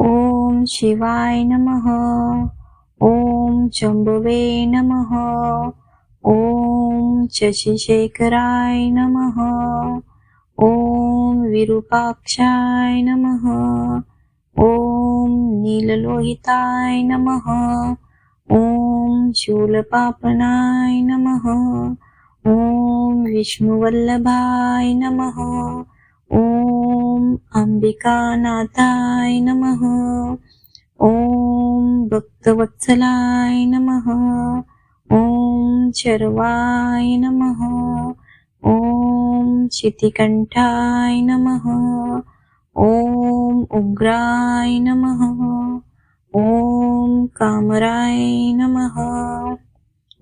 ओम शिवाय नमः. ओम शंभवे नमः. ओम शशिशेखराय नमः. ओम विरूपाक्षाय नमः. ओम नीललोहिताय नमः. ओम शूलपापनाय नमः. ओम विष्णुवल्लभाय नमः. ओम अंबिकानाथाय नमः. ओम भक्तवत्सलाय नमः. ओम शर्वाय नमः. ओम शितिकंठाय नमः. ओम उग्राय नमः. ओम कामराय नमः.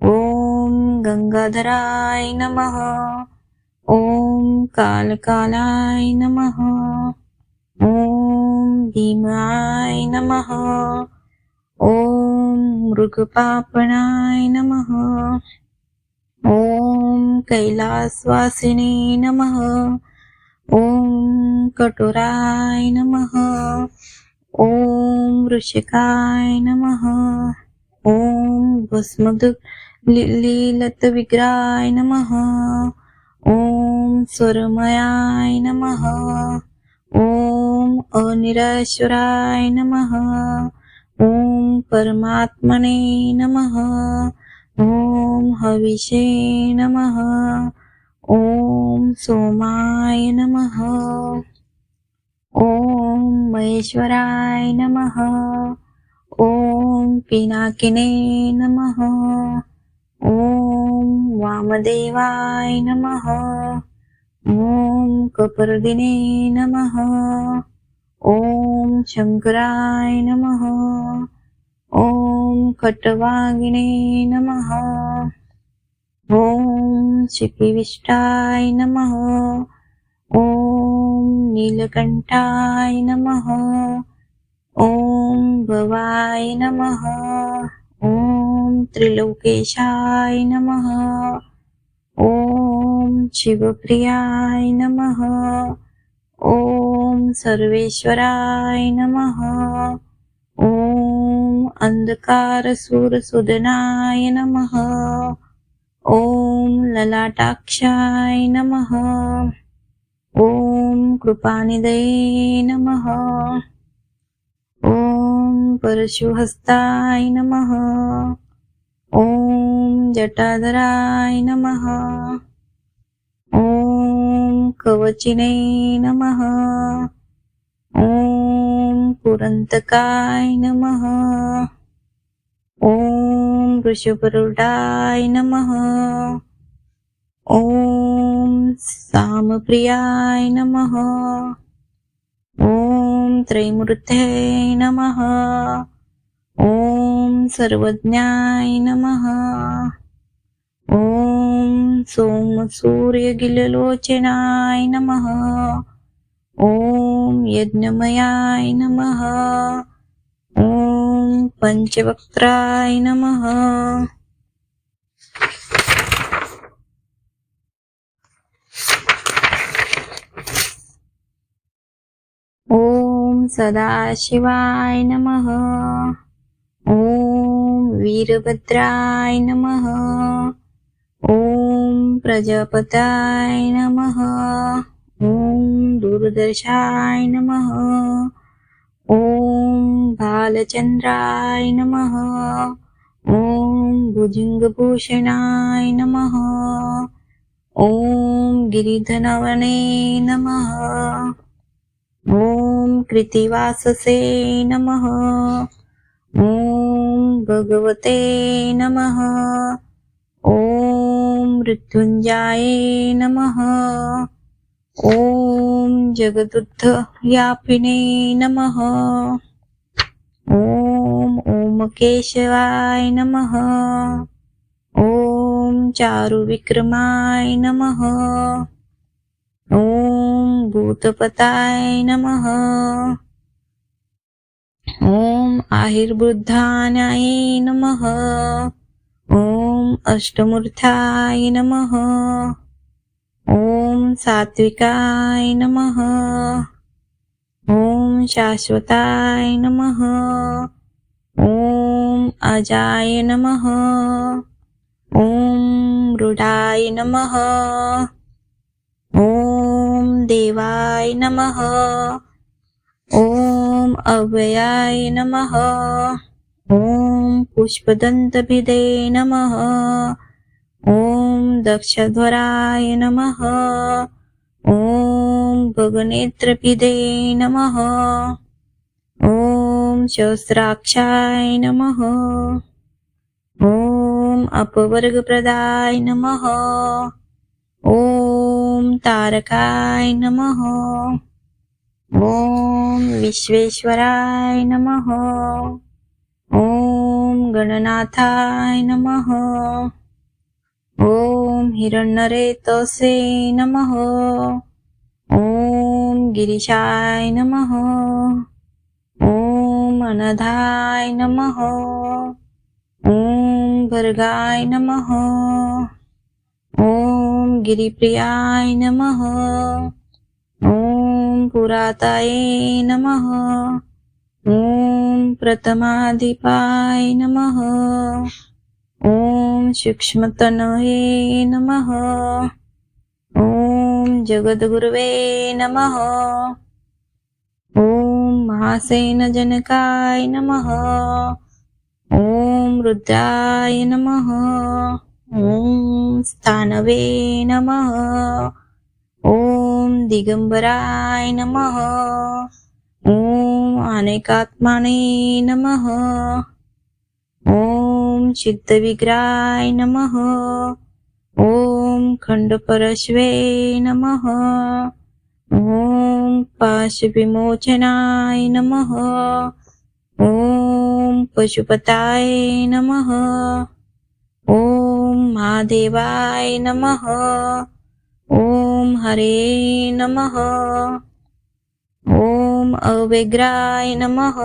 ओम गंगाधराय नमः. ओम कालकालाय नमः. ओम भीमाय नमः. ओम मृगपापणाय नमः. ओम कैलासवासिने नमः. ओम कटोराय नमः. ओम वृषिकाय नमः. ओम भस्मलीलत विग्रहाय नमः. ओम स्वरमयाय नमः. ओम अनिरेश्वराय नमः. ओम परमात्मने नमः. ओम हविषे नमः. ओम सोमाय नमः. ओम महेश्वराय नमः. ओम पिनाकिने नमः. ओम वामदेवाय नमः. ओम कपर्दिने नमः. ओम शंकराय नमः. ओम खट्वांगिने नमः. ओम शिपिविष्टाय नमः. ओम नीलकंठाय नमः. ओम भवाय नमः. ओम त्रिलोकेशाय नमः. ओम शिवप्रियाय नमः. ओम सर्वेश्वराय नमः. ओम अंधकारसूरसूदनाय नमः. ओम ललाटाक्षाय नमः. ओम कृपानिधये नमः. ओम परशुहस्ताय नमः. ओम जटाधराय नमः. ओम कवचिने नमः. ओम पुरंतकाय नमः. ओम वृषभरूढाय नमः. ओम सामप्रियाय नमः. ओम त्रैमूर्ते नमः. ओम सर्वज्ञाय नमः. ओम सोमसूर्यगिललोचनाय नमः. ओम यज्ञमयाय नमः. ओम पंचवक्त्राय नमः. ओम सदाशिवाय नमः. ओम वीरभद्राय नमः. ओम प्रजापताय नमः. ओम दूरदर्शाय नमः. ओम बालचंद्राय नमः. ओम भुजंगभूषणाय नमः. ओम गिरिधनवने नमः. ओम कृतिवाससे नमः. ओम भगवते नमः. ओम मृत्युंजयाय नमः. ओम जगदुद्धव्यापिने नमः. ओम ओमकेशवाय नमः. ओम चारुविक्रमाय नमः. ओम भूतपताय नमः. ओम आहिर्बुद्धानाय नमः. ओम अष्टमूर्धाय नमः. ओम सात्विकाय नमः. ॐ शाश्वताय नमः। ॐ अजाय नमः। ॐ मृडाय नमः। ॐ देवाय नमः। ॐ अव्ययाय नमः। ॐ पुष्पदन्तभिदे नमः। ॐ दक्षध्वराय नमः। ॐ भगनेत्रभिदे नमः। ॐ सहस्राक्षाय नमः। ॐ अपवर्गप्रदाय नमः। ॐ तारकाय नमः। ॐ विश्वेश्वराय नमः। ॐ गणनाथाय नमः। ॐ हिरण्यरेतसे नमः। ॐ गिरीशाय नमः। ॐ अनधाय नमः। ॐ भर्गाय नमः। ॐ गिरिप्रियाय नमः। ॐ पुराताय नमः। ॐ प्रथमाधिपाय नमः। ॐ सूक्ष्मतनये नमः। ॐ जगद्गुरवे नमः। ॐ महासेनजनकाय नमः। ॐ रुद्राय नमः। ॐ स्थानवे नमः। ॐ दिगंबराय नमः। ॐ अनेकात्मने नमः। ॐ चित्तविग्रहाय नमः। ॐ खंडपरश्वे नमः। ॐ पाशविमोचनाय नमः। ॐ पशुपताय नमः। ॐ महादेवाय नमः। ॐ हरे नमः। ॐ अव्यग्राय नमः।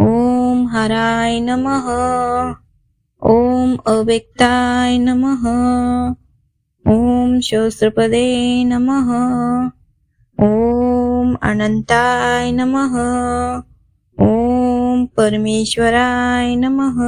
ॐ हराय नमः। ॐ अव्यक्ताय नमः। ॐ सहस्रपदे नमः। ॐ अनंताय नमः। ॐ परमेश्वराय नमः।